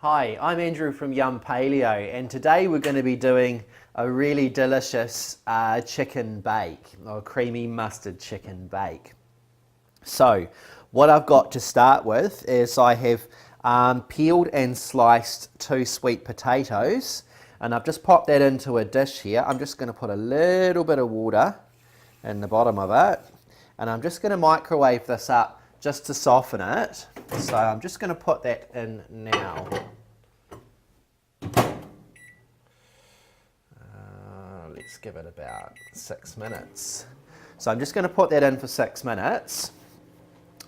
Hi, I'm Andrew from Yum Paleo, and today we're going to be doing a really delicious chicken bake, or creamy mustard chicken bake. So, what I've got to start with is I have peeled and sliced 2 sweet potatoes, and I've just popped that into a dish here. I'm just going to put a little bit of water in the bottom of it, and I'm just going to microwave this up just to soften it. So I'm just going to put that in now. Let's give it about 6 minutes. So I'm just going to put that in for 6 minutes.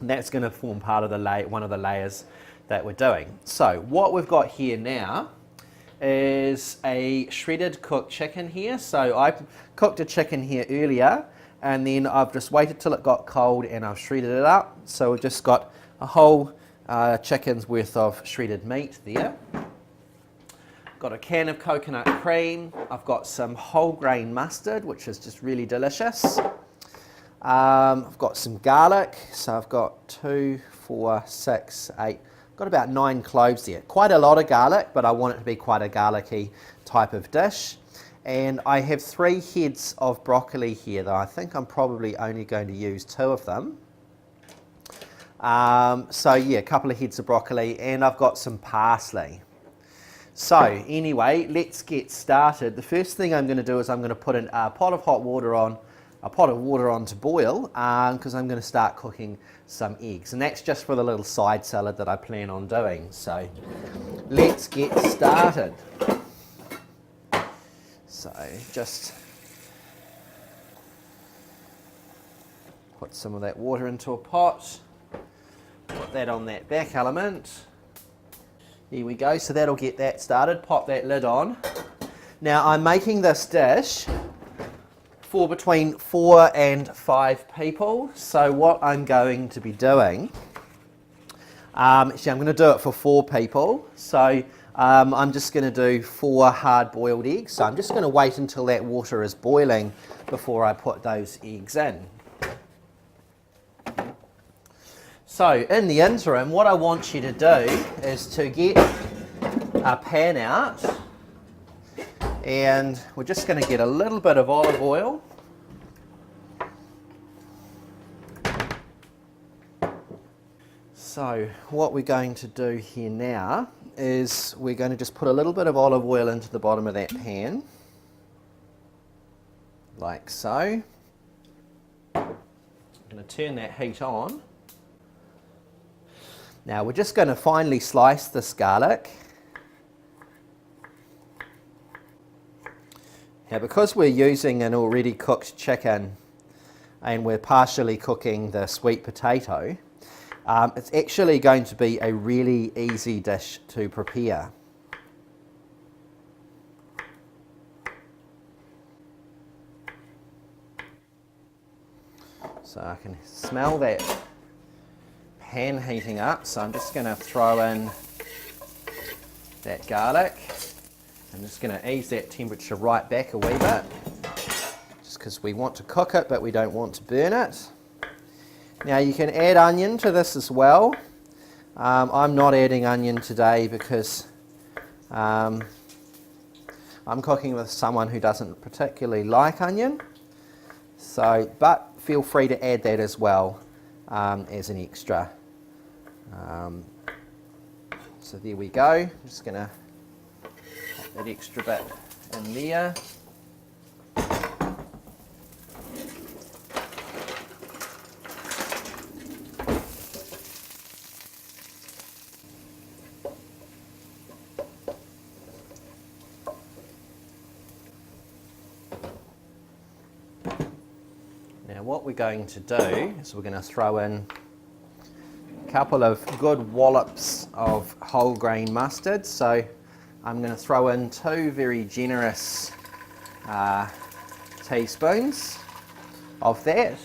And that's going to form part of one of the layers that we're doing. So what we've got here now is a shredded cooked chicken here. So I cooked a chicken here earlier, and then I've just waited till it got cold and I've shredded it up. So we've just got a whole chicken's worth of shredded meat there. Got a can of coconut cream. I've got some whole grain mustard, which is just really delicious. I've got some garlic. So I've got 2, 4, 6, 8, got about 9 cloves there. Quite a lot of garlic, but I want it to be quite a garlicky type of dish. And I have 3 heads of broccoli here, though I think I'm probably only going to use 2 of them. So yeah, a couple of heads of broccoli, and I've got some parsley. So anyway, let's get started. The first thing I'm going to do is I'm going to put a pot of water on to boil, because I'm going to start cooking some eggs, and that's just for the little side salad that I plan on doing. So let's get started. So just put some of that water into a pot, put that on that back element. Here we go, so that'll get that started. Pop that lid on. Now I'm making this dish for between 4 and 5 people. So what I'm going to be doing, actually I'm going to do it for 4 people. So I'm just going to do 4 hard-boiled eggs. So I'm just going to wait until that water is boiling before I put those eggs in. So in the interim, what I want you to do is to get a pan out, and we're just going to get a little bit of olive oil. So what we're going to do here now is we're going to just put a little bit of olive oil into the bottom of that pan, like so. I'm going to turn that heat on. Now we're just going to finely slice this garlic. Now because we're using an already cooked chicken and we're partially cooking the sweet potato, it's actually going to be a really easy dish to prepare. So I can smell that pan heating up, so I'm just going to throw in that garlic. I'm just going to ease that temperature right back a wee bit, just because we want to cook it but we don't want to burn it. Now you can add onion to this as well. I'm not adding onion today because I'm cooking with someone who doesn't particularly like onion. So, but feel free to add that as well as an extra. So there we go. I'm just going to put that extra bit in there. Now what we're going to do is we're going to throw in a couple of good wallops of whole grain mustard. So I'm going to throw in 2 very generous teaspoons of that.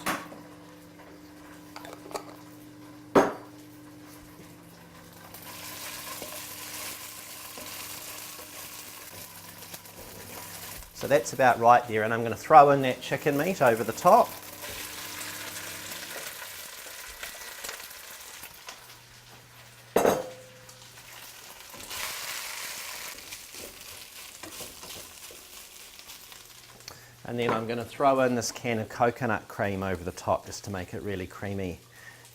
So that's about right there, and I'm going to throw in that chicken meat over the top. And then I'm going to throw in this can of coconut cream over the top just to make it really creamy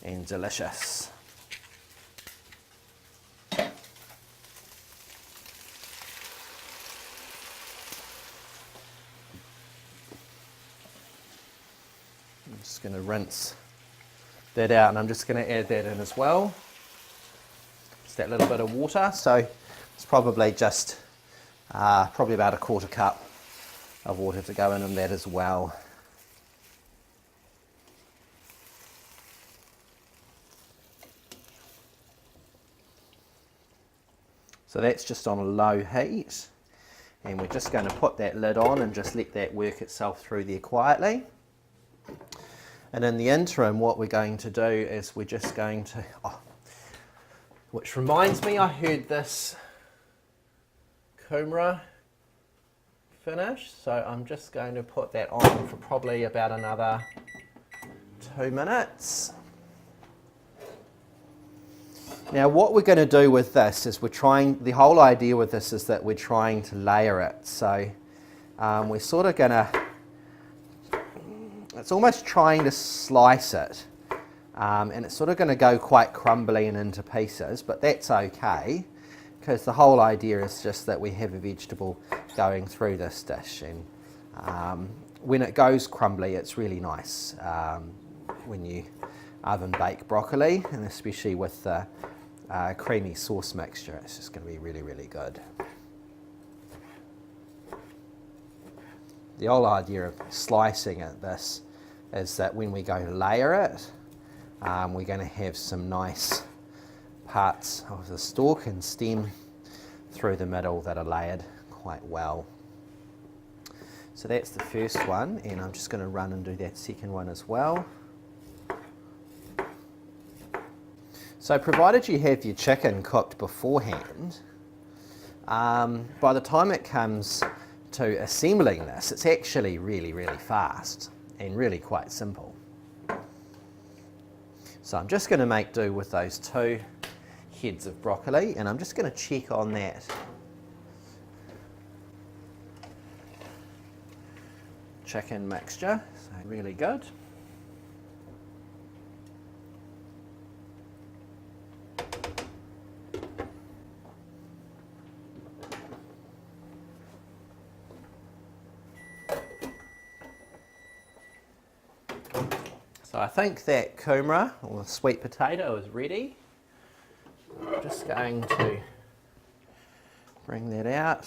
and delicious. I'm just going to rinse that out, and I'm just going to add that in as well. Just that little bit of water, so it's probably just probably about a quarter cup of water to go in that as well. So that's just on a low heat, and we're just going to put that lid on and just let that work itself through there quietly. And in the interim, what we're going to do is we're just going to, which reminds me, I heard this kumara finish, so I'm just going to put that on for probably about another 2 minutes. Now what we're going to do with this is the whole idea with this is that we're trying to layer it. So we're sort of going to, it's almost trying to slice it, and it's sort of going to go quite crumbly and into pieces, but that's okay, because the whole idea is just that we have a vegetable going through this dish, and when it goes crumbly, it's really nice when you oven bake broccoli, and especially with the creamy sauce mixture, it's just going to be really, really good. The whole idea of slicing this is that when we go to layer it, we're going to have some nice parts of the stalk and stem through the middle that are layered quite well. So that's the first one, and I'm just going to run and do that second one as well. So provided you have your chicken cooked beforehand, by the time it comes to assembling this, it's actually really, really fast and really quite simple. So I'm just going to make do with those 2 heads of broccoli, and I'm just going to check on that chicken mixture. So really good. So I think that kumara, or the sweet potato, is ready. I'm just going to bring that out.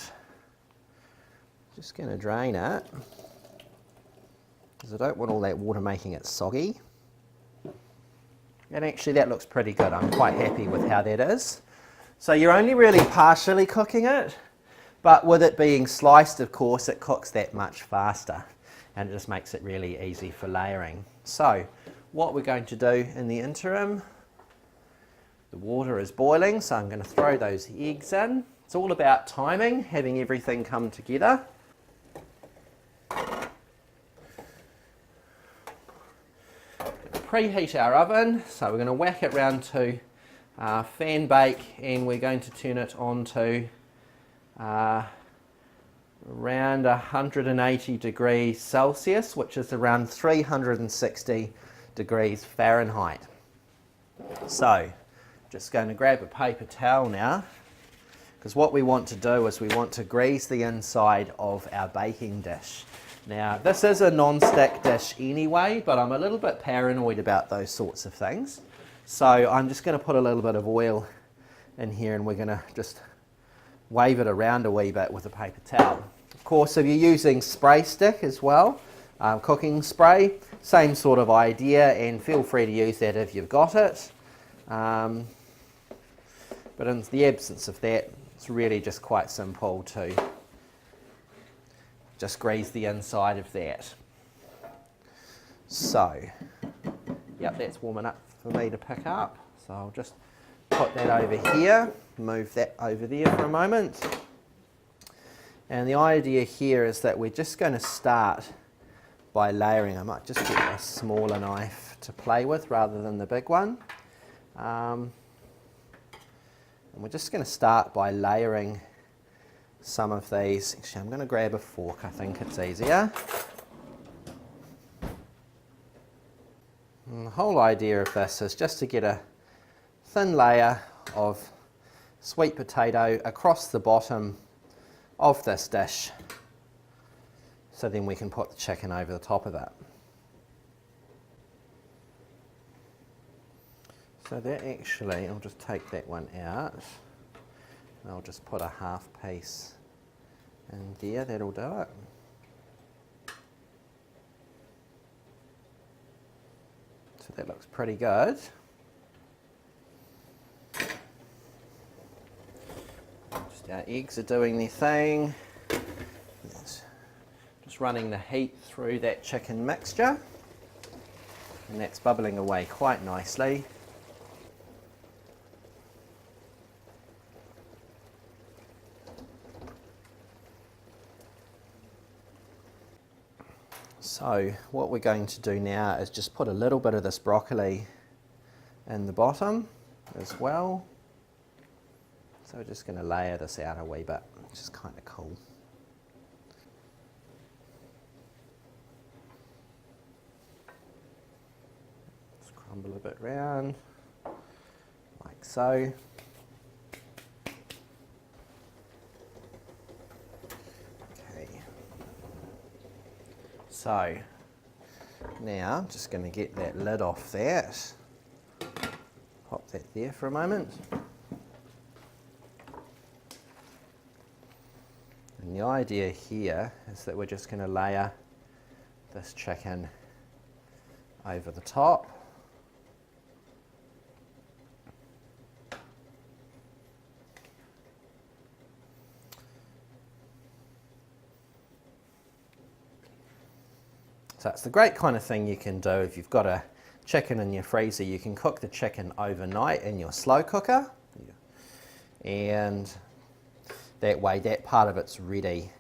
Just going to drain it, because I don't want all that water making it soggy. And actually that looks pretty good. I'm quite happy with how that is. So you're only really partially cooking it, but with it being sliced, of course, it cooks that much faster, and it just makes it really easy for layering. So what we're going to do in the interim, the water is boiling, so I'm going to throw those eggs in. It's all about timing, having everything come together. Preheat our oven, so we're going to whack it round to fan bake, and we're going to turn it on to around 180 degrees Celsius, which is around 360 degrees Fahrenheit. So just going to grab a paper towel now, because what we want to do is we want to grease the inside of our baking dish. Now this is a non-stick dish anyway, but I'm a little bit paranoid about those sorts of things. So I'm just going to put a little bit of oil in here, and we're going to just wave it around a wee bit with a paper towel. Of course, if you're using spray stick as well, cooking spray, same sort of idea, and feel free to use that if you've got it. But in the absence of that, it's really just quite simple to just grease the inside of that. So, yep, that's warm enough for me to pick up. So I'll just put that over here, move that over there for a moment. And the idea here is that we're just going to start by layering. I might just get a smaller knife to play with rather than the big one. And we're just going to start by layering some of these. Actually, I'm going to grab a fork, I think it's easier. And the whole idea of this is just to get a thin layer of sweet potato across the bottom of this dish, so then we can put the chicken over the top of it. So that actually, I'll just take that one out, and I'll just put a half piece in there, that'll do it. So that looks pretty good. Just our eggs are doing their thing. Just running the heat through that chicken mixture, and that's bubbling away quite nicely. So what we're going to do now is just put a little bit of this broccoli in the bottom as well. So we're just going to layer this out a wee bit, which is kind of cool. Just crumble a bit round, like so. So now I'm just going to get that lid off that, pop that there for a moment. And the idea here is that we're just going to layer this chicken over the top. So it's the great kind of thing you can do if you've got a chicken in your freezer. You can cook the chicken overnight in your slow cooker, and that way that part of it's ready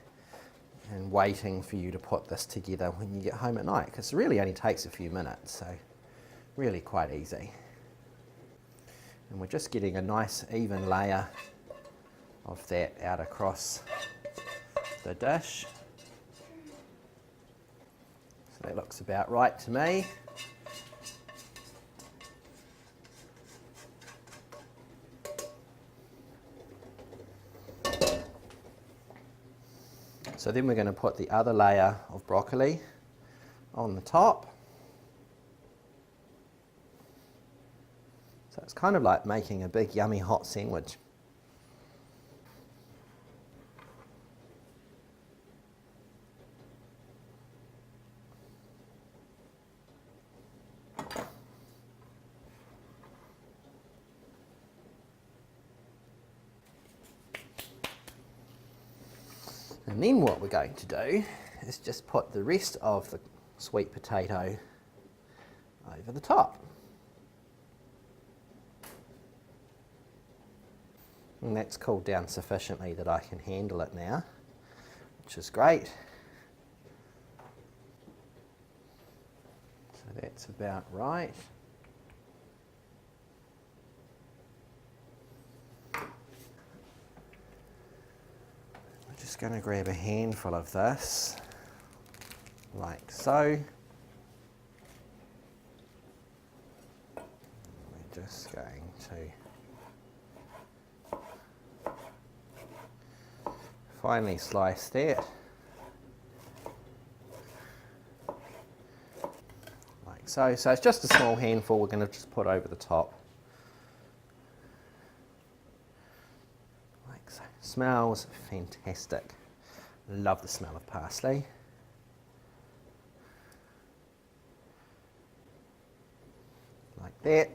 and waiting for you to put this together when you get home at night, because it really only takes a few minutes, so really quite easy. And we're just getting a nice even layer of that out across the dish. So that looks about right to me. So then we're going to put the other layer of broccoli on the top. So it's kind of like making a big yummy hot sandwich. And then what we're going to do is just put the rest of the sweet potato over the top. And that's cooled down sufficiently that I can handle it now, which is great. So that's about right. Just going to grab a handful of this, like so. We're just going to finely slice that, like so. So it's just a small handful we're going to just put over the top. Smells fantastic. Love the smell of parsley. Like that.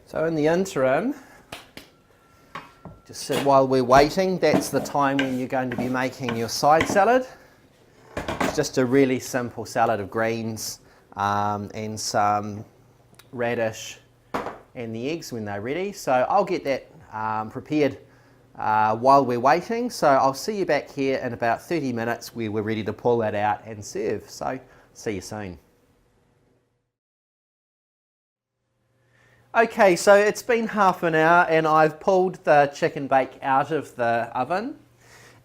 So in the interim, just so while we're waiting, that's the time when you're going to be making your side salad. It's just a really simple salad of greens and some radish and the eggs when they're ready. So I'll get that prepared while we're waiting. So I'll see you back here in about 30 minutes where we're ready to pull that out and serve. So see you soon. Okay, so it's been half an hour and I've pulled the chicken bake out of the oven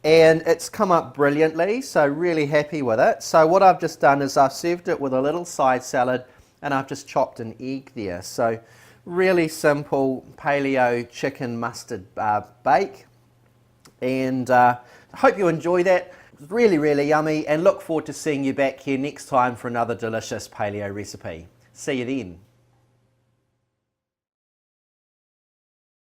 and it's come up brilliantly, so really happy with it. So what I've just done is I've served it with a little side salad and I've just chopped an egg there. So really simple paleo chicken mustard bake, and I hope you enjoy that. It's really, really yummy, and look forward to seeing you back here next time for another delicious paleo recipe. See you then.